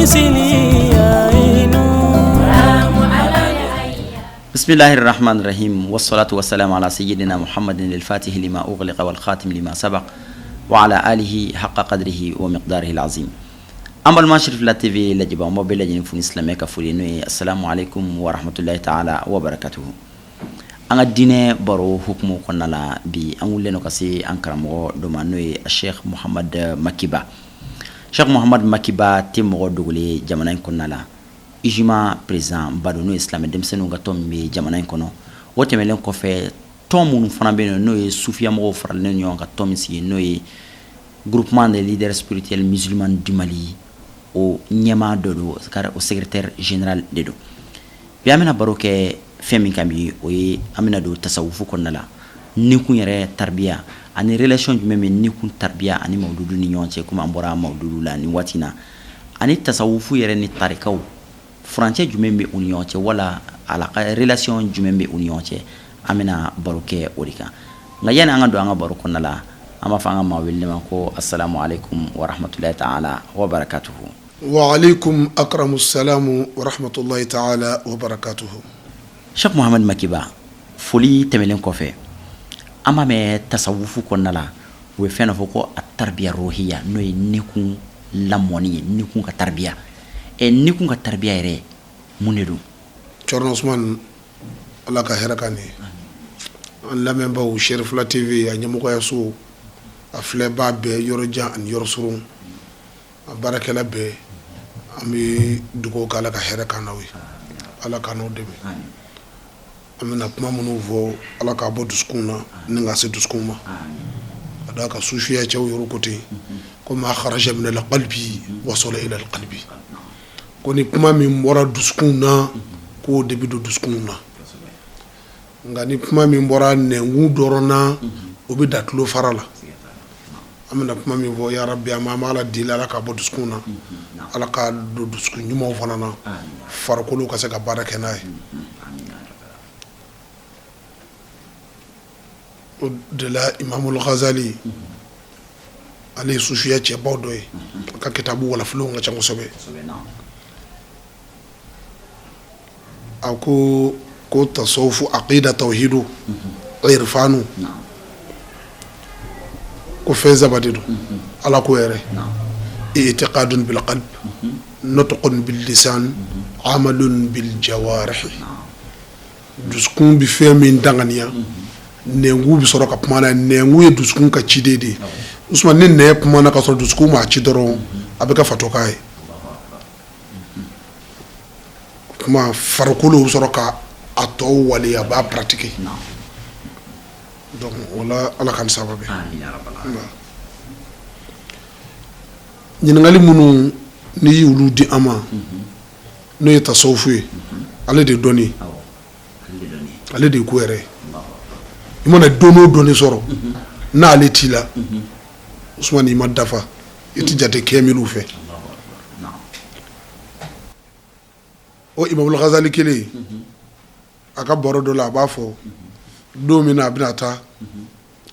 مثلي عين. بسم الله الرحمن الرحيم والصلاة والسلام على سيدنا محمد الفاتح لما أغلق والخاتم لما سبق وعلى آله حق قدره ومقداره العظيم. أما الماشر في التي في لجبا وموبيل لجنة فون إسلامية كفولينوي. السلام عليكم ورحمة الله تعالى وبركاته. أنا الدين برو حكمه كنا لا بي أقول لنا كسي أنكرمه دومانوي الشيخ محمد مكيبا. الشيخ محمد مكيبا تيمو دولي جمانين كنا لا. Ijima président badonu islam demsenu ga tombe jamana en kono wote melen ko fe tomu fana be no e soufia mo faral ne nyon ga tomisi no e groupement des leaders spirituels musulmans du Mali o nyama dodo kar o secrétaire général dedo bi amina baroke femi kambi o e amina do tasawufu konnala ni kun yere tarbiya ani relation ju meme ni kun tarbiya ani mawdudu ni nyonche kuma ambora mawdudu la ni watina ani tasawufu yere ni tarikaw français jumɛn bɛ u ni ɲɔgɔn cɛ wala alaka relation jumɛn bɛ u ni ɲɔgɔn cɛ an bɛna baro kɛ o de kan nka yanni an ka don an ka baro kɔnɔna la an b'a fɔ an ka maa wele ma ko assalamu alaikum wa rahmatulahi ta'ala wa barakatuhu. wa alaikum akramu salamu wa rahmatulahi ta'ala wa barakatuhu. Cheikh Mohamed Makiba foli tɛmɛlen kɔfɛ an b'a mɛn tasawufu kɔnɔna la u bɛ fɛn dɔ fɔ ko a tarbiya rohiya n'o ye nikun lamɔni ye nikun ka tarbiya. Ni kun ka tarbiya yɛrɛ mun de don. Cɔrɔna Usman ala ka hɛrɛ kan ye an lamɛnbaaw Sherifula TV a ɲɛmɔgɔyaso a filɛbaa bɛɛ yɔrɔ jan ani yɔrɔ surun a baarakɛla bɛɛ an bɛ dugawu kɛ ala ka hɛrɛ kan n'aw ye ala ka n'aw dɛmɛ an bɛna kuma minnu fɔ ala k'a bɔ dusukun na ni ka se dusukun ma ka d'a kan sufiya cɛw yɔrɔ ko ten ko maa kharaja min al-qalbi wasala ila al-qalbi ko ni kuma min bɔra dusukun na k'o de bɛ don dusukun na nka ni kuma min bɔra nɛnkun dɔrɔn na o bɛ da tulo fara la an bɛna kuma min fɔ ya Rabbi an b'a ala deli ala k'a bɔ dusukun na ala k'a don dusukun ɲumanw fana na farikolo ka se ka baara kɛ n'a ye o de la Imamul Ghazali ale ye sufiya cɛbaw dɔ ye a ka kitabu walafilenw ka ca kosɛbɛ a ko tasawufu aqida tawhidu irfanu ko fɛn saba de don ala ko yɛrɛ i'tiqadun bil qalb nutqun bil lisan amalun bil jawarih dusukun bi fɛn min danganiya nɛngu bi sɔrɔ ka kuma na nɛngu ye dusukun ka ciden de Usman ni nɛ kuma na ka sɔrɔ dusukun ma ci dɔrɔn a bɛ kɛ fatoka ye kuma farikolo sɔrɔ ka a tɔw wale a b'a pratiquer donc wala ala kan sababu ɲininkali minnu ni y'olu di an ma n'o ye tasawufu ye ale de dɔnni ale de ko yɛrɛ i mana don o dɔnni sɔrɔ n'ale t'i la Usman i ma dafa i ti jate kɛmiliw fɛ o Imamul Ghazali kelen a ka baro dɔ la a b'a fɔ don min na a bɛna taa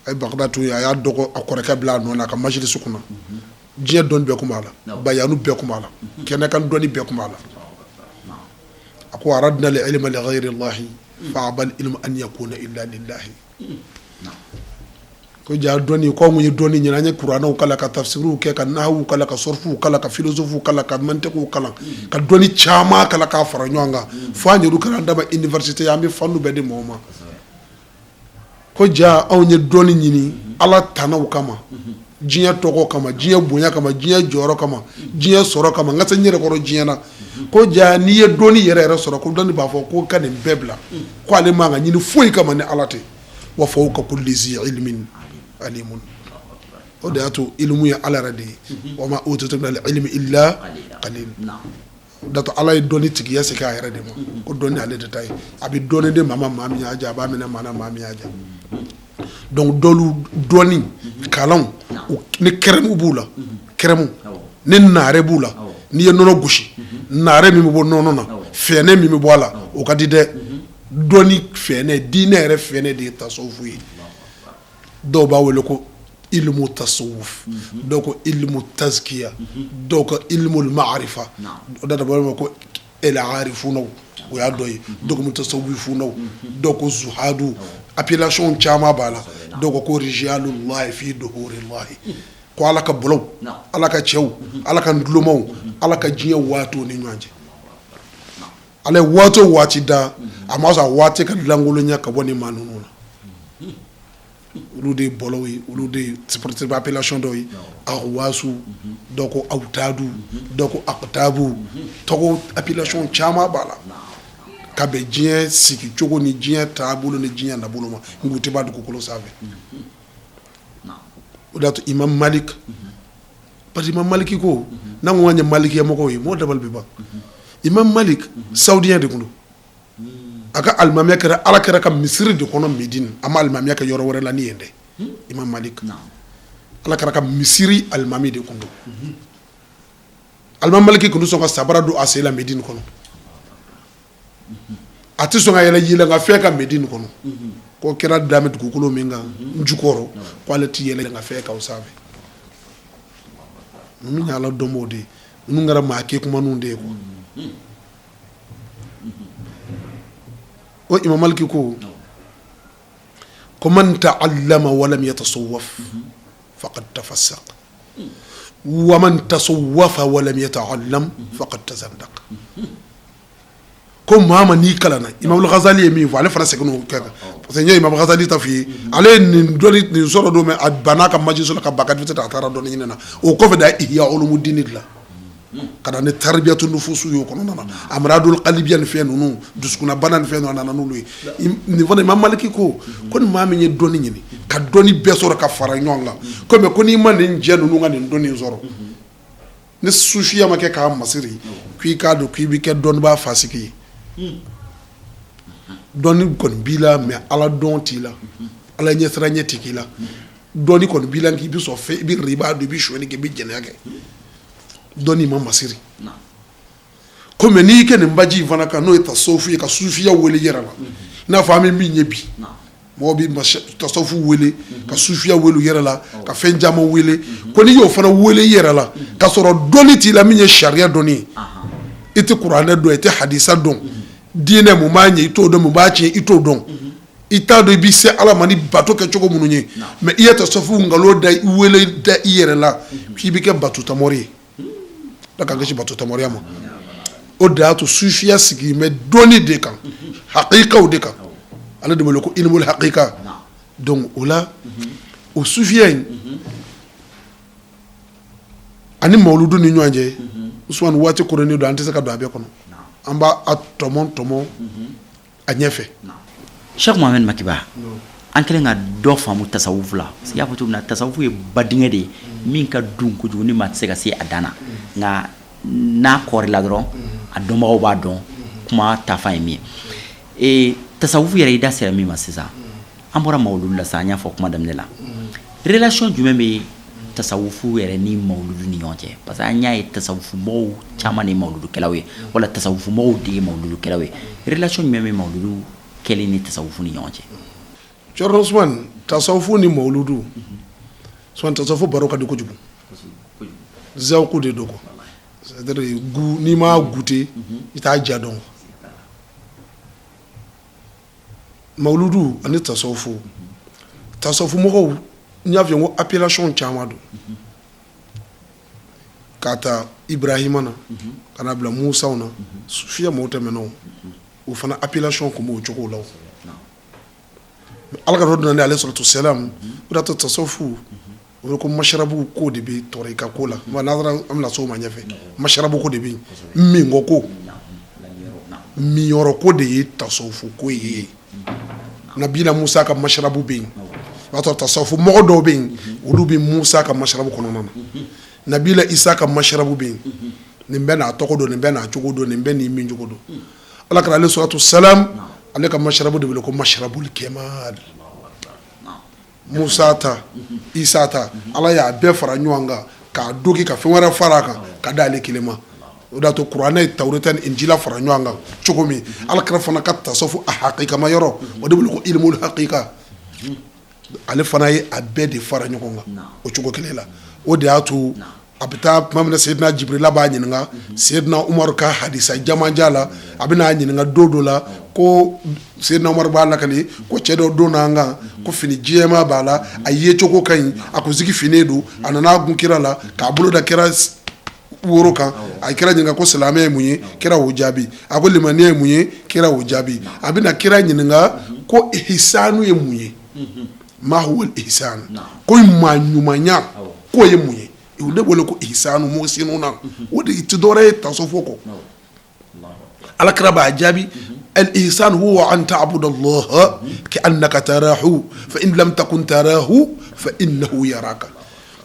a ye Bagdad to yen a y'a dɔgɔ a kɔrɔkɛ bila a nɔ na a ka majilisi kunna diɲɛ dɔnni bɛɛ kun b'a la bayanu bɛɛ kun b'a la kɛnɛkan dɔnni bɛɛ kun b'a la a ko aradna al-ilma li ghayri Allahi fa'aba al-ilmu an yakuna illa lillahi ko ja dɔnni ko mun ye dɔnni ɲina an ye kuranɛw kalan ka tafsiriw kɛ ka nahawu kalan ka sorfuw kalan ka filosofiw kalan ka mantiqiw kalan ka dɔnni caman kalan k'a fara ɲɔgɔn kan fo an yɛrɛ kɛra dama université an bɛ fannu bɛɛ di mɔgɔw ma ko ja anw ye dɔnni ɲini ala tanaw kama diɲɛ tɔgɔ kama diɲɛ bonya kama diɲɛ jɔyɔrɔ kama diɲɛ sɔrɔ kama n ka se n yɛrɛ kɔrɔ diɲɛ na ko ja n'i ye dɔnni yɛrɛ yɛrɛ sɔrɔ ko dɔnni b'a fɔ ko ka nin bɛɛ bila ko ale man ka ɲini foyi kama ni ala tɛ wa fawqa kulli zi ilmin alimun o de y'a to ilmu ye ala yɛrɛ de ye wa ma utitum minal ilmi illa qalil dato ala ye dɔnni tigiya segin a yɛrɛ de ma ko dɔnni ale de ta ye a bɛ dɔnni di maa min y'a diya a b'a minɛ maa na maa min y'a diya donc dɔlu dɔnni kalanw ni kɛrɛmu b'u la kɛrɛmu ni naare b'u la n'i ye nɔnɔ gosi naare min bɛ bɔ nɔnɔ na fɛnɛ min bɛ bɔ a la o ka di dɛ dɔnni fɛnɛ diinɛ yɛrɛ fɛnɛ de ye tasawufu ye dɔw b'a wele ko ilmu tasawuf dɔw ko ilmu tazkiya dɔw ko ilmu ma'arifa o da bɔ ko el arifunaw o y'a dɔ ye dɔw ko mutasawifunaw dɔw ko zuhadu appellation caman b'a la dɔw ko rijalullahi fi duhurillahi ko ala ka bɔlɔw ala ka cɛw ala ka ndulomaw ala ka diɲɛ waatiw ni ɲɔgɔn cɛ ala ye waati o waati da a ma sɔn a waati ka langolonya ka bɔ ni maa ninnu na olu de ye bɔlɔw ye olu de ye sportif appellation dɔw ye awasu dɔw ko awtadu dɔw ko aqtabu tɔgɔ appellation caman b'a la ka bɛn diɲɛ sigi cogo ni diɲɛ taabolo ni diɲɛ nabolo ma nguti b'a dugukolo sanfɛ o de y'a to imam malik parce que imam maliki ko n'an ko k'an ye malikiya mɔgɔw ye mɔgɔ dabali bɛ ban imam malik saoudien de tun don a ka alimamiya kɛra ala kɛra ka misiri de kɔnɔ medine a ma alimamiya kɛ yɔrɔ wɛrɛ la ni yen dɛ imam malik ala kɛra ka misiri alimami de tun don alimami maliki tun tɛ sɔn ka sabara don a sen la medine kɔnɔ a tɛ sɔn ka yɛlɛ yɛlɛnka fɛn kan medine kɔnɔ ko kɛra dame dugukolo min kan n jukɔrɔ ko ale tɛ yɛlɛnka fɛn kan o sanfɛ ninnu ye ala dɔnbaaw de ye ninnu kɛra maa kekumanunw de ye quoi o imam maliki ko man ta'allama wa lam yatasawwaf faqad tafassaq wa man tasawwafa wa lam yata'allam faqad tazandaq ko maa ni kalana imam al-Ghazali ye min fɔ ale fana seginna o kɛ kan parce que imam al-Ghazali ta f'i ye ale ye nin sɔrɔ don mɛ a banna ka majlisu la ka bakari fitɛ a taara dɔɔni ɲini na o kɔfɛ da ihya ulumuddin dilan ka na ni tarbiyatu nufusu y'o kɔnɔna na amradul qalbiya ni fɛn ninnu dusukuna bana ni fɛn ninnu a nana n'olu ye nin fana imam maliki ko ni maa min ye dɔnni ɲini ka dɔnni bɛɛ sɔrɔ ka fara ɲɔgɔn kan komi ko n'i ma nin jɛ ninnu ka nin dɔnni sɔrɔ ni sufiya ma kɛ k'a masiri k'i k'a dɔn k'i bɛ kɛ dɔnnibaa fasiki ye dɔnni kɔni b'i la mɛ ala dɔn t'i la ala ɲɛsiranɲɛ tɛ k'i la dɔnni kɔni b'i la k'i bɛ sɔn fɛn i bɛ riba don i bɛ sonyɛli kɛ i bɛ jɛnɛya kɛ dɔnni ma masiri komi n'i kɛ nin baji in fana kan n'o ye tasawufu ye ka sufiya wele yɛrɛ la i n'a fɔ an bɛ min ye bi mɔgɔ bɛ tasawufu wele ka sufiya wele u yɛrɛ la ka fɛn caman wele ko n'i y'o fana wele i yɛrɛ la ka sɔrɔ dɔnni t'i la min ye sariya dɔnni ye i tɛ kuranɛ dɔn i tɛ hadisa dɔn diinɛ mun b'a ɲɛ i t'o dɔn mun b'a tiɲɛ i t'o dɔn i t'a dɔn i bɛ se ala ma ni bato kɛ cogo minnu ye mɛ i ye tasawufu nkalon da i wele da i yɛrɛ la k'i bɛ kɛ batutamɔri ye ala k'an kisi batutamɔriya ma o de y'a to sufiya sigi mɛ dɔnni de kan hakikaw de kan ale de wele ko ilmul hakika donc o la o sufiya in ani mawuludu ni ɲɔgɔn cɛ usman waati koronnen don an tɛ se ka don a bɛɛ kɔnɔ an b'a tɔmɔ a ɲɛfɛ Sheikh Mohamed Makiba an kɛlen ka dɔ faamu tasawufu la parce que i y'a fɔ cogo min na tasawufu ye badingɛ de ye min ka dun kojugu ni maa tɛ se ka se a dan na nka n'a kɔrila dɔrɔn a dɔnbagaw b'a dɔn kuma taafa ye min ye tasawufu yɛrɛ i da sera min ma sisan an bɔra mawuludu la sisan an y'a fɔ kuma daminɛ la relation jumɛn bɛ tasawufu yɛrɛ ni mawuludu ni ɲɔgɔn cɛ parce que an y'a ye tasawufu mɔgɔw caman de ye mawuludukɛlaw ye wala tasawufu mɔgɔw de ye mawuludukɛlaw ye relation jumɛn bɛ mawuludu kɛli ni tasawufu ni ɲɔgɔn cɛ Cɔrɔ Usman tasawufu ni mawuludu Usman tasawufu baro ka di kojugu zawku de do ko c'est-à-dire gu n'i ma goûter i t'a ja dɔn mawuludu ani tasawufu mɔgɔw n y'a f'i ye ko appellation caman don k'a ta Ibrahima na ka na bila Musaw na sufiya mɔgɔw tɛmɛna o fana appellation tun b'o cogo la ala ka dɔ nana ale sɔrɔtu sɛlam o de y'a to tasawufu o bɛ ko masharabu ko de bɛ tɔrɔ i ka ko la n'an bɛna s'o ma ɲɛfɛ masharabu ko de bɛ yen minkɔ ko minyɔrɔ ko de ye tasawufu ko ye nabila Musa ka masharabu bɛ yen o b'a sɔrɔ tasawufu mɔgɔ dɔw bɛ yen olu bɛ Musa ka masharabu kɔnɔna na nabila Isa ka masharabu bɛ yen nin bɛ n'a tɔgɔ dɔn nin bɛ n'a cogo dɔn nin bɛ nin min cogo dɔn ala ka ale sɔrɔtu sɛlam ale ka masharabu de wele ko masharabul kemal Musa ta Isa ta ala y'a bɛɛ fara ɲɔgɔn kan k'a dogi ka fɛn wɛrɛ fara a kan ka da ale kelen ma o de y'a to kuranɛ ye tawureta ni injila fara ɲɔgɔn kan cogo min ala kɛra fana ka tasawufu a hakika ma yɔrɔ o de wele ko ilmul hakika ale fana ye a bɛɛ de fara ɲɔgɔn kan o cogo kelen la o de y'a to a bɛ taa tuma min na Seyidina Jibrila b'a ɲininka Seyidina Umaru ka hadisa jamanjan la a bɛ n'a ɲininka don dɔ la ko Seyidina Umaru b'a lakale ko cɛ dɔ don n'an kan ko fini jɛma b'a la a ye cogo ka ɲi a ko zigi fini don a nana gun kira la k'a bolo da kira woro kan a kira ɲininka ko silamɛ ye mun ye kira o jaabi a ko limaniya ye mun ye kira o jaabi a bɛ na kira ɲininka ko ihsanu ye mun ye ma huwa ihsan ko maa ɲumanya k'o ye mun ye o de wele ko ihsanu muhsinuna o de ti dɔwɛrɛ ye tasawufo kɔ alakira b'a jaabi الإحسان هو أن تعبد الله كأنك تراه فإن لم تكن تراه فإنه يراك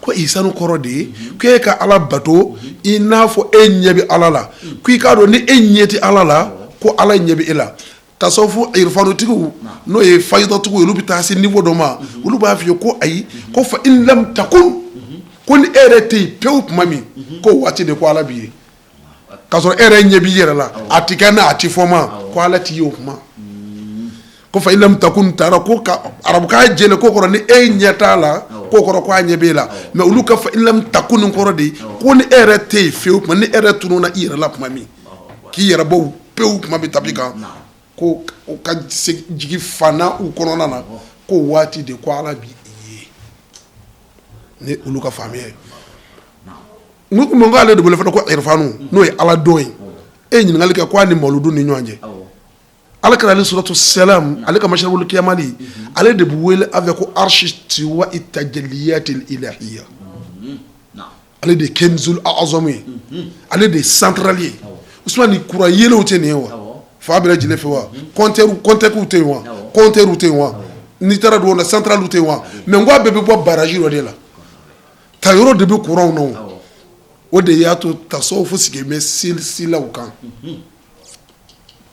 ko ihsanu kɔrɔ de ye k'e ka ala bato i n'a fɔ e ɲɛ bɛ ala la k'i k'a dɔn ni e ɲɛ tɛ ala la ko ala ɲɛ bɛ e la tasawufu irfanutigiw n'o ye fayidatigiw olu bɛ taa se niveau dɔ ma olu b'a f'i ye ko ayi ko fa in lam takun ko ni e yɛrɛ tɛ yen pewu tuma min ko waati de ko ala b'i ye k'a sɔrɔ e yɛrɛ ɲɛ b'i yɛrɛ la a ti kɛ n'a ti fɔ ma ko ala t'i ye o kuma ko fa in lam takun taara ko ka arabukan jɛnɛ ko kɔrɔ ni e ɲɛ t'a la ko kɔrɔ ko a ɲɛ b'e la mɛ olu ka fa in lam takun kɔrɔ de ko ni e yɛrɛ tɛ yen fewu tuma ni e yɛrɛ tununa i yɛrɛ la tuma min k'i yɛrɛ bɔ pewu tuma min tapi kan ko o ka jigi fana u kɔnɔna na ko waati de ko ala b'i ye ni olu ka faamuya ye n ko ale de bolo fana ko irfanu n'o ye ala dɔn ye e ɲininkali kɛ ko a ni mawludu ni ɲɔgɔn cɛ ala kɛra ale suratu salam ale ka masharabul kiyamali ale de bɛ wele avec ko arshi wa itajalliyat ilahiyya ale de kenzul a'zam ye ale de central ye usman ni kura yelew tɛ nin ye wa fa bɛɛ lajɛlen fɛ wa compteur tɛ yen wa compteur tɛ yen wa n'i taara don na central tɛ yen wa mais n ko a bɛɛ bɛ bɔ barrage dɔ de la ta yɔrɔ de bɛ courant na o de y'a to tasawufu sigilen bɛ silsilaw kan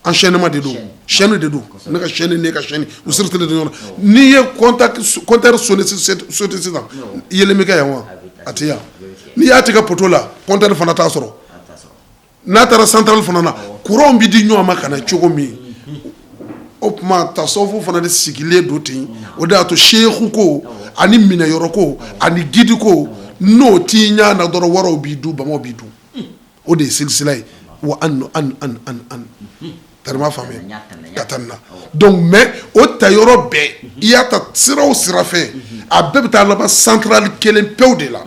enchaînement de don chaîne de don ne ka chaîne ne ka chaîne u sirtele de ɲɔgɔn n'i ye compteur sonné sisan yelen bɛ kɛ yan wa a tɛ yan n'i y'a tigɛ poto la compteur fana t'a sɔrɔ n'a taara central fana na courant bɛ di ɲɔgɔn ma ka na cogo min o tuma tasawufu fana de sigilen don ten o de y'a to seku ko ani minɛyɔrɔ ko ani gidi ko n'o t'i ɲɛ na dɔrɔn waraw b'i dun bamaw b'i dun o de ye silisila ye wa an tarima faamuya ka taa na donc mais o ta yɔrɔ bɛɛ i y'a ta sira o sira fɛ a bɛɛ bɛ taa laban central kelen pewu de la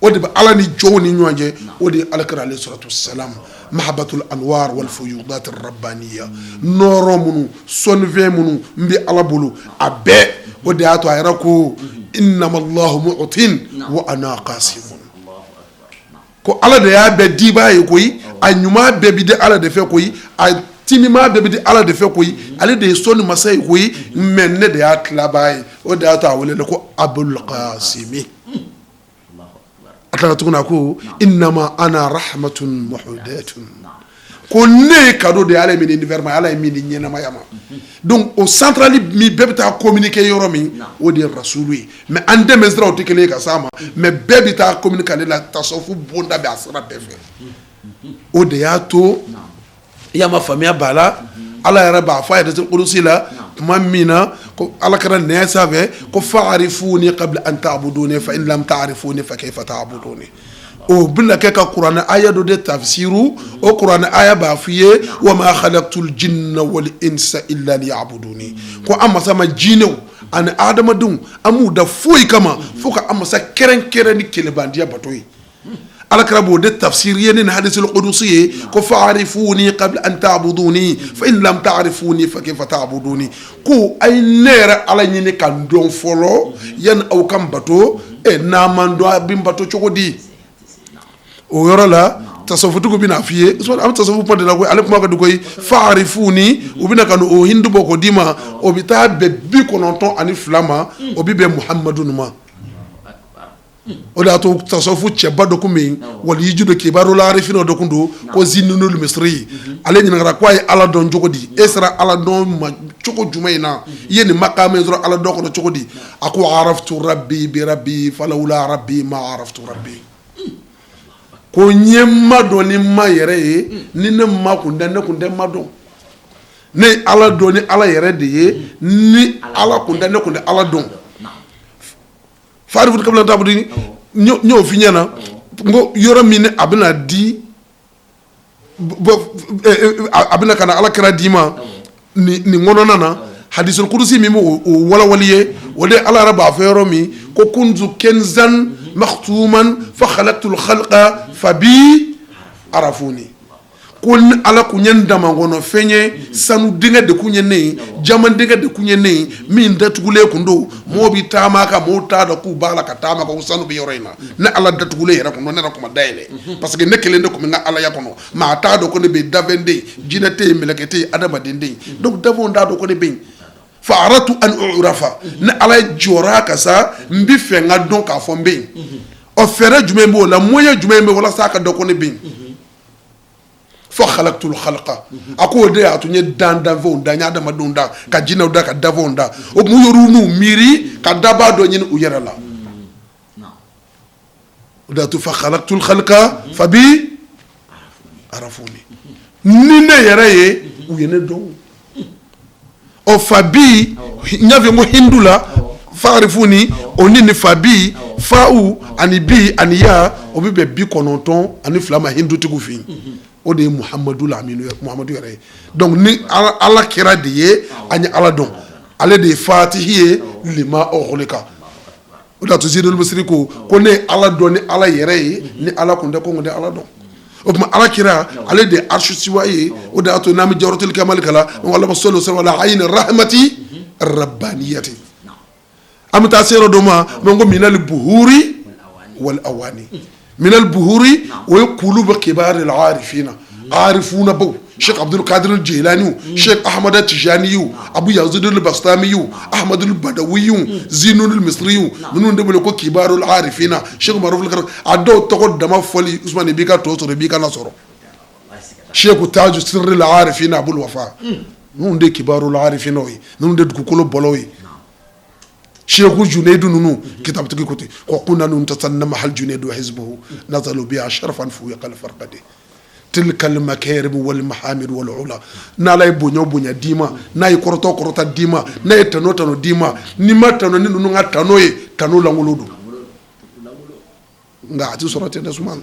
o de bɛ ala ni jɔnw ni ɲɔgɔn cɛ o de ye alakira ale suratu salam mahabatul anwar wal fuyudat rabbaniya nɔrɔ minnu sɔnnifɛn minnu n bɛ ala bolo a bɛɛ o de y'a to a yɛrɛ ko innamallahu mu'tin wa ana qasimun ko ala de y'a bɛɛ dibaa ye koyi a ɲuman bɛɛ bi di ala de fɛ koyi a timiman bɛɛ bi di ala de fɛ koyi ale de ye sɔnni masa ye koyi mɛ ne de y'a tilabaa ye o de y'a to a welele ko abul qasimi a tila tuguni a ko innama ana rahmatun muhdatun ko ne ye cadeau de ye ala ye min di univers ma ala ye min di ɲɛnamaya ma donc o centrale min bɛɛ bɛ taa communiquer yɔrɔ min o de ye rasulu ye mais an dɛmɛ siraw tɛ kelen ye ka s'a ma mais bɛɛ bɛ taa communiquer ale la tasawufu bonda bɛ a sira bɛɛ fɛ o de y'a to i y'a ma faamuya b'a la ala yɛrɛ b'a fɔ a yɛrɛ kurusi la tuma min na ko ala kɛra nɛɛ sanfɛ ko fa'arifuni qabla an ta'buduni fa in lam ta'rifuni fa kayfa ta'buduni o bina kɛ ka kuranɛ aya dɔ de tafsiru o kuranɛ aya b'a f'i ye wa ma khalaqtul jinna wal insa illa liya'buduni ko an masa ma jinɛw ani adamadenw an m'u da foyi kama fo ka an masa kɛrɛnkɛrɛn ni kelebandiya bato ye ala kɛra b'o de tafsir ye ni hadisul qudusi ye ko fa'arifuni qabla an ta'buduni fa in lam ta'rifuni fa kayfa ta'buduni ko ay ne yɛrɛ ala ɲini ka n dɔn fɔlɔ yani aw kan bato n'a man dɔn a bin bato cogo di o yɔrɔ la tasawufutigiw bɛna f'i ye an bɛ tasawufu kuma de la koyi ale kuma ka di koyi fa'arifuni u bɛna ka o hindu bɔ k'o d'i ma o bɛ taa bɛn 92 ma o bɛ bɛn muhamadu ma o de y'a to tasawufu cɛba dɔ kun bɛ yen waliyiju dɔ kibaru arifin dɔ kun don ko zinunul misiri ale ɲininkara ko a ye ala dɔn cogo di e sera ala dɔn ma cogo jumɛn in na i ye nin makaama in sɔrɔ ala dɔn kɔnɔ cogo di a ko araftu rabbi bi rabbi falawula rabbi ma araftu rabbi ko n ye ma dɔn ni ma yɛrɛ ye ni ne ma kun tɛ ne kun tɛ ma dɔn ne ye ala dɔn ni ala yɛrɛ de ye ni ala kun tɛ ne kun tɛ ala dɔn fari fut kabla tabudi nyo fi nyana ngo yoro mine abina di abina kana ala kira dima ni ngono nana hadisul qudusi mi mo wala waliye wala ala raba fa yoro mi ko kunzu kenzan makhtuman fa khalaqtul khalqa fabi arafuni kun ala kunyen dama ngono fenye sanu dinga de kunye ne jaman dinga de kunye ne min datugule kundo mo bi tama ka mo ta da ku bala ka tama ko sanu bi yorena na ala datugule yera kundo ne ko ma dayle parce que nekele ndeko mi nga ala yakono ma ta do ko ne be davende jinate melekete adama dende donc davonda do ko ne be fa aratu an urafa na ala jora ka sa mbi fe nga don ka fo mbe o fere jumembo la moya jumembo wala saka do ko ne be fa khalaqtul khalqa ako de atunye danda vonda nya da madunda ka jina da ka davonda o mu yoru nu miri ka daba do nyin uyerala da tu fa khalaqtul khalqa fa bi arafuni nine yeraye uyene do o fa bi nyave mo hindula fa arifuni onini fa bi fa u ani bi ani ya o bi kononton ani flama hindu tigu fin o de Muhammadu Lamine Muhammadu yare donc ni ala kira de ye ani ala don ale de fatihi lima okhlika o da to zidul musriku ko ne ala don ni ala yare ni ala kunde ko ngode ala don o ma ala kira ale de arshu siwaye o da to nami jawratul kamal kala wala sallallahu ala ayn rahmati rabbaniyati am tasiro doma mongo minal buhuri wal awani من البهوري ويقولوا بكبار العارفين عارفون بو شيخ عبد القادر الجيلاني شيخ احمد التجاني ابو يزيد البسطامي احمد البدوي زين المصري منون دبل كو كبار العارفين شيخ معروف الكرم ادو تقد دما فولي عثمان بيكا توتر بيكا نصر شيخ تاج سر العارفين ابو الوفاء نون دي كبار العارفين وي نون دي كوكولو بولوي شيخ جنيد نونو كتاب تكي كوتي وقلنا نتصنع محل جنيد وحزبه نزلوا بها شرفا فوق الفرقد تلك المكارم والمحامد والعلا نالاي بونيو بونيا ديما ناي كورتو كورتا ديما ناي تانو تانو ديما نيما تانو نينو نغا تانوي تانو لانغولودو nga ati sorate na suman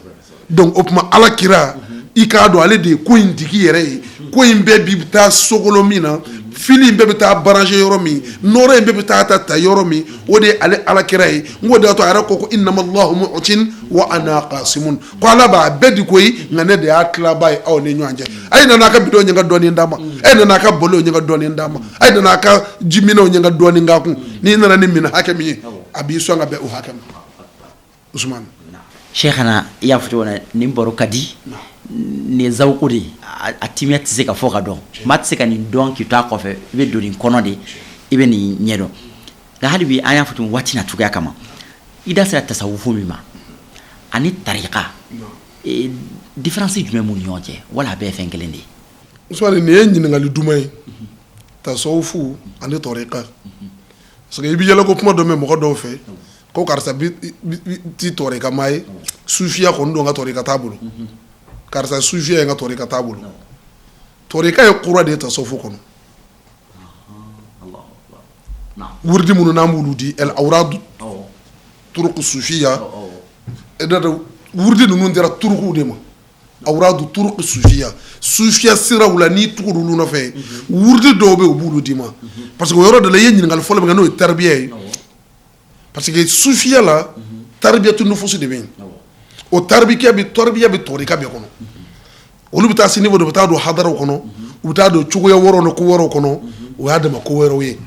donc opma ala kira ikado ale de ko indiki yere ko imbe bibta sogolomina fili imbe bita barranger yoromi nore imbe bita ta yoromi wode ale ala kira yi ngode to ara ko innama allah mu'tin wa ana qasimun ko ala ba bedi koy ngane de atla bay aw ne nyanje ay na naka bido nyanga doni ndama ay na naka bolo nyanga doni ndama ay na naka jimino nyanga doni ngaku ni na ni min hakami abi so nga be o hakam Usman Cheikhana ya futona nimboro kadi ne zawqudi atimiat zeka foka don mat seka ni don ki ta ko fe be do ni kono de ibe ni nyedo ga halibi aya futun watina tuga kama ida sera tasawufu mima ani tariqa différence du même nyonje wala be fengelende Usman ne yin ngali dumay tasawufu ani tariqa so ga ibi yela ko puma do me mo ko do fe ko karsa bi ti tariqa mai sufia ko ndo nga tariqa tabulu karsa sufia nga tariqa tabulu tariqa e qura de tasawufu kono wurdi munu namuludi el awrad turuq sufia eda wurdi nunu ndera turuq de ma awrad turuq sufia sira wala ni tukuru na fe wurdi do be obulu dima parce que yoro de la yenni ngal folo nga no tarbiya parce que sufia la tarbiyatu nufus de ben o tarbiya bi torika be kono olu bita si niveau de bita do hadara kono u bita do chugo ya woro no ko woro kono o adama ko woro ye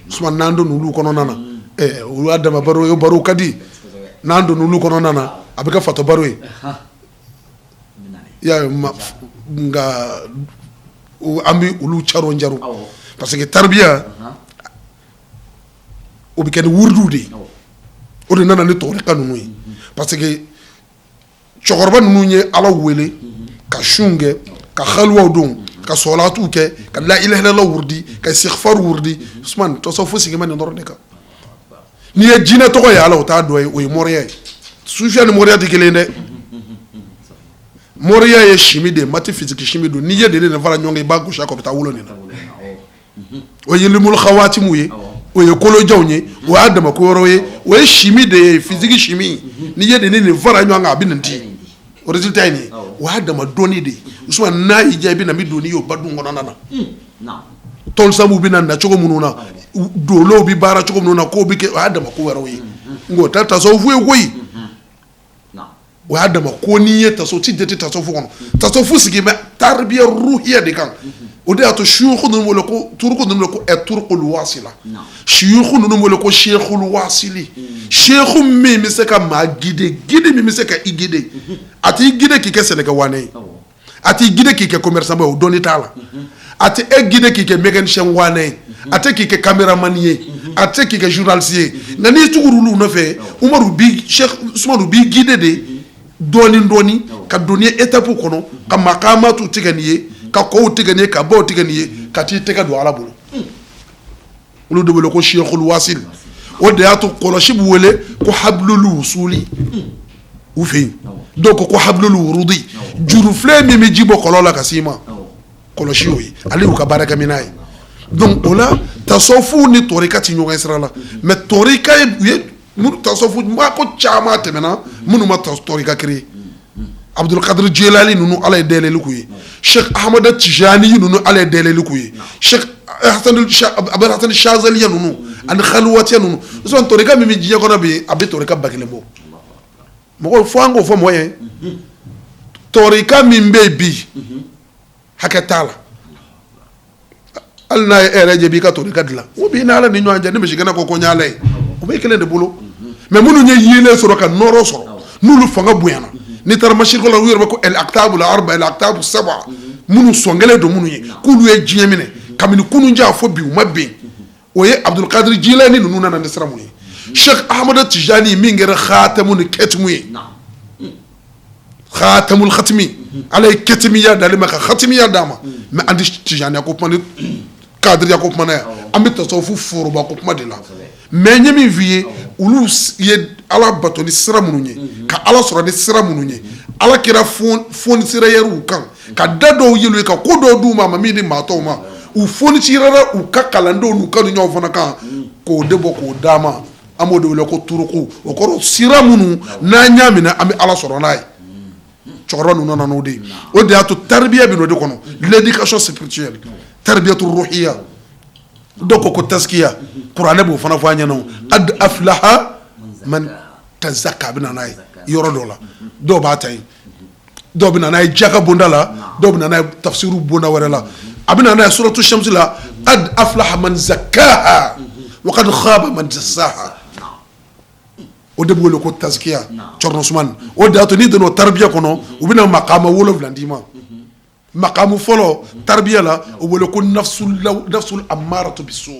suma nando nulu kono nana o adama baro yo baro kadi nando nulu kono nana abika fato baro ye ya nga ambi ulu charo njaru parce que tarbiya o bikene wurdude o de nana ni torika nunu yi parce que chokorba nunu nye ala wele ka shunge ka khalwa don ka solatu ke ka la ilaha illallah wurdi ka istighfar wurdi usman to so fosi ngene ndoro de ka ni e jina to ko ya ala o ta do o moriya sufiya ni moriya de kelende moriya ye shimide mati physique shimido ni ye de ne vala nyonge ba ko shako beta wulo ni na o yilimul khawatimu ye o ye kolojanw ye o y'a dama ko wɛrɛw ye o ye chimie de ye physique chimie n'i ye nin fara ɲɔgɔn kan a bɛ nin di o résultat ye nin ye o y'a dama dɔnni de ye usuma n'a y'i diya i bɛ na min don n'i y'o badun kɔnɔna na tɔnsabu bɛ na cogo minnu na dolow bɛ baara cogo minnu na k'o bɛ kɛ o y'a dama ko wɛrɛw ye ngo ta tasawufu ye koyi o y'a dama ko n'i ye taso ti jate tasawufu kɔnɔ tasawufu sigi bɛ taribiya ruhiya de kan o de y'a to suyuku ninnu wele ko turuku ninnu wele ko turukul wasila suyuku ninnu wele ko sheikhul wasili sheikhu min bɛ se ka maa guider min bɛ se ka i guider a t'i guider k'i kɛ sɛnɛkɛwane ye a t'i guider k'i kɛ commerçant ye o dɔnni t'a la a tɛ e guider k'i kɛ mécanicien wane ye a tɛ k'i kɛ caméraman ye a tɛ k'i kɛ journaliste ye nka n'i tugura olu nɔfɛ Umaru bi Cheikh Usmanu b'i guider de dɔɔni ka don ni étape kɔnɔ ka makamatu tigɛ nin ye ka kow tigɛ nin ye ka baw tigɛ nin ye ka t'i tɛgɛ don Ala bolo olu de wele ko Sheikhul Wasil o de y'a to kɔlɔsi bɛ wele ko hablul wusuli u fɛ yen dɔw ko hablul wurudi jurufilen min bɛ ji bɔ kɔlɔn la ka s'i ma kɔlɔsi y'o ye ale y'u ka baarakɛ minɛn ye donc o la tasawufu ni tɔrika ti ɲɔgɔn sira la mais tɔrika ye tasawufu maa ko caman tɛmɛna minnu ma tɔrika créer Abdul Qadir Jilani ninnu Ala ye dayɛlɛli k'u ye Cheikh Ahmad Tijani ninnu Ala ye dayɛlɛli k'u ye Cheikh Abul Hasan Shazaliya ninnu ani Khalwatiya ninnu usman tɔrika min bɛ diɲɛ kɔnɔ bi a bɛ tɔrika ba kelen bɔ mɔgɔw fo an k'o fɔ mɔgɔ ye tɔrika min bɛ yen bi hakɛ t'a la hali n'a ye e yɛrɛ ɲɛ b'i ka tɔrika dilan o b'i n'Ala ni ɲɔgɔn cɛ ni misigɛnna ko n y'a la ye o bɛ kelen de bolo mais minnu ye yeelen sɔrɔ ka nɔrɔ sɔrɔ n'olu fanga bonyana n'i taara masiriko la u yɛrɛ bɛ ko el aktabu la arba el aktabu saba minnu sɔngɛlen don minnu ye k'olu ye diɲɛ minɛ kabini kunun ja fo bi u ma bɛn o ye Abdul Qadir Jilani ninnu nana ni sira mun ye Cheikh Ahmad Tijani min kɛra khatamu ni kɛtimu ye khatamul khatmi Ala ye kɛtimiya d'ale ma ka khatimiya d'a ma mais an tɛ Tijaniya ko kuma ni Kadiriya ko kuma na yan an bɛ tasawufu foroba ko kuma de la mais n ye min f'i ye olu ye Ala bato ni sira minnu ye ka Ala sɔrɔ ni sira minnu ye Ala kɛra fonisirayɛriw kan ka da dɔw yɛlɛ u kan ko dɔw d'u ma min di maa tɔw ma u fonisirala u ka kalandenw n'u ka ɲɔgɔn fana kan k'o de bɔ k'o d'a ma an b'o de wele ko turuku o kɔrɔ sira minnu n'an y'a minɛ an bɛ Ala sɔrɔ n'a ye cɛkɔrɔba ninnu nana n'o de ye o de y'a to taribiya bɛ n'o de kɔnɔ l'éducation spirituelle tarbiyatu ruhiya dɔw ko taskiya kuranɛ b'o fana fɔ an ɲɛna qad aflaha man tazakka a bɛ na n'a ye yɔrɔ dɔ la dɔw b'a ta yen dɔw bɛ na n'a ye jaka bonda la dɔw bɛ na n'a ye tafsiru bonda wɛrɛ la a bɛ na n'a ye suratu shamsi la qad aflaha man zakkaha wa qad khaba man dassaha o de bɛ wele ko taskiya cɔrɔn suman o de y'a to n'i donna o taribiya kɔnɔ u bɛ na maqama 7 d'i ma maqamu fɔlɔ taribiya la o wele ko nafsul ammaratu bisu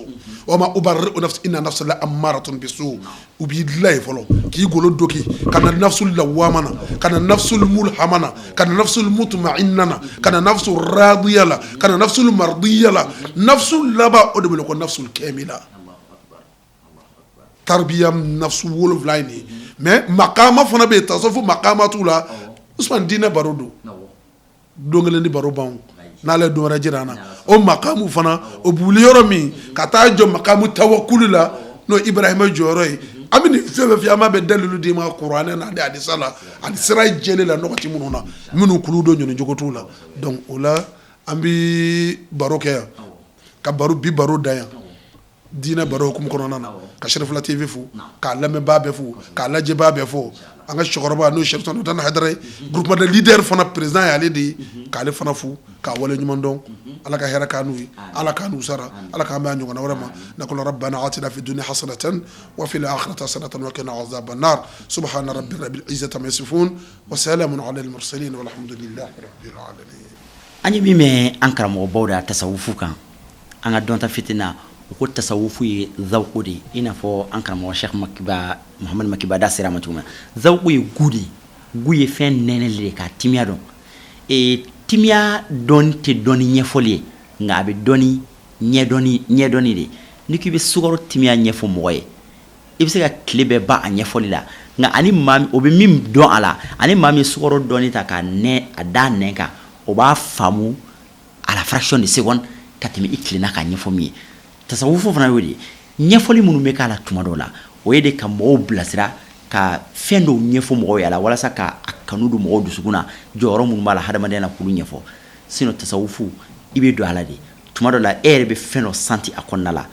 wa ma ubarri'u nafsi inna nafsa la ammaratun bisu u b'i dilan ye fɔlɔ k'i golo doki ka na nafsul lawwama na ka na nafsul mulhama na ka na nafsul mutma'inna na ka na nafsul radiya la ka na nafsul mardiya la nafsul laba o de wele ko nafsul kamila taribiya nafsu 7 ye nin mais maqama fana bɛ yen tasawufu maqamatu la Usman diinɛ baro don don kelen ni baro ban n'ale don wɛrɛ jira an na o maqamu fana o buli yɔrɔ min ka taa jɔ maqamu tawakkuli la n'o Ibrahima jɔyɔrɔ ye an bɛ nin fɛn fɛn f'i ye an b'a bɛ dalilu d'i ma kuranɛ na ani hadisa la ani sira jɛlen la nɔgɔti minnu na minnu kulu dɔ ɲɔni jogo t'u la donc o la an bɛ baro kɛ yan ka baro bi baro da yan diinɛ baro hukumu kɔnɔna na ka Sherifula TV fo k'a lamɛnbaa bɛɛ fo k'a lajɛbaa bɛɛ fo an ka cɛkɔrɔba n'o ye Cheikh Dana Haidara ye groupement de leader fana président ye ale de ye k'ale fana fo k'a wale ɲuman dɔn Ala ka hɛrɛ k'an n'u ye Ala k'an n'u sara Ala k'an bɛn a ɲɔgɔnna wɛrɛ ma naqulu rabbana atina fi dunya hasanatan wa fil akhirati hasanatan wa qina azaban nar subhana rabbika rabbil izzati amma yasifun wa salamun ala al mursalin walhamdulillahi rabbil alamin an ye min mɛn an karamɔgɔbaw da tasawufu kan an ka dɔnta fitina o ko tasawufu ye zawqu de i n'a fɔ an karamɔgɔ Cheikh Muhamad Makiba da sera ma cogo min na zawqu ye gu ye fɛn nɛnɛli de ka timiya dɔn timiya dɔn tɛ dɔnni ɲɛfɔli ye nka a bɛ dɔnni ɲɛdɔnni de ni k'i bɛ sukaro timiya ɲɛfɔ mɔgɔ ye i bɛ se ka tile bɛɛ ban a ɲɛfɔli la nka ani maa o bɛ min dɔn a la ani maa min sukaro dɔnni ta ka nɛ a da nɛn kan o b'a faamu à la fraction de seconde ka tɛmɛ i tilenna k'a ɲɛfɔ min ye tasawufu fana y'o de ɲɛfɔli minnu bɛ k'a la tuma dɔw la o ye de ka mɔgɔw bilasira ka fɛn dɔw ɲɛfɔ mɔgɔw ye a la walasa ka a kanu don mɔgɔw dusukun na jɔyɔrɔ minnu b'a la hadamadenya la k'olu ɲɛfɔ sinon tasawufu i bɛ don a la de tuma dɔw la e yɛrɛ bɛ fɛn dɔ santi a kɔnɔna la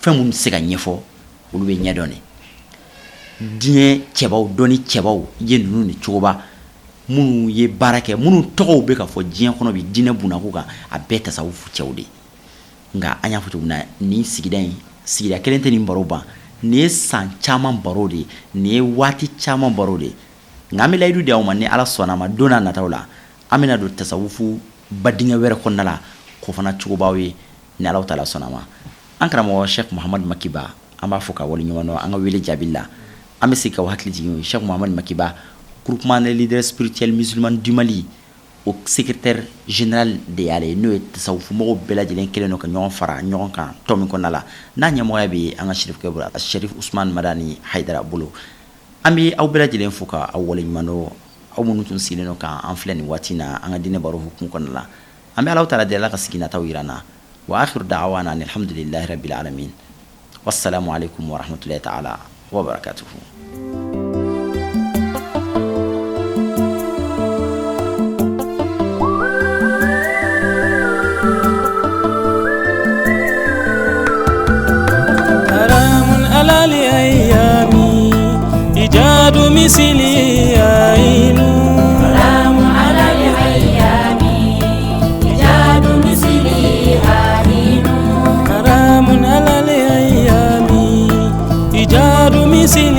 fɛn minnu tɛ se ka ɲɛfɔ olu bɛ ɲɛdɔn de diɲɛ cɛbaw dɔnni cɛbaw ye ninnu ni cogoba minnu ye baara kɛ minnu tɔgɔw bɛ ka fɔ diɲɛ kɔnɔ bi diinɛ bunako kan a bɛɛ tasawufu cɛw de nka an y'a fɔ cogo min na nin sigida in sigida kelen tɛ nin baro ban nin ye san caman baro de nin ye waati caman baro de nka an bɛ layidu di aw ma ni ala sɔnna a ma don n'a nataw la an bɛna don tasawufu badingɛ wɛrɛ kɔnɔna la k'o fana cogobaw ye ni ala taala sɔnna a ma an karamɔgɔ Sheikh Muhamadu Makiba an b'a fɔ ka waleɲuman dɔn an ka wele jaabi la an bɛ se ka hakili jigin Sheikh Muhamadu Makiba groupement des leaders spirituels musulmans du Mali o secrétaire général de y'ale n'o ye tasawufu mɔgɔw bɛɛ lajɛlen kelen don ka ɲɔgɔn fara ɲɔgɔn kan tɔn min kɔnɔna la n'a ɲɛmɔgɔya bɛ an ka Sherifukɛ bolo Sherif Usman Madani Haidara bolo an bɛ aw bɛɛ lajɛlen fo ka aw waleɲuman dɔn aw minnu tun sigilen don k'an filɛ nin waati in na an ka diinɛ baro hukumu kɔnɔna la an bɛ Alahu taala deli Ala ka sigi nataw jira an na wa akhiru da'awana alhamdulillahi rabbil alamin wassalamu alaikum wa rahmatullahi ta'ala wa barakatuhu. إيجاد مثلي عين سلام على الأيام إيجاد مثلي عين حرام على الأيام إيجاد مثلي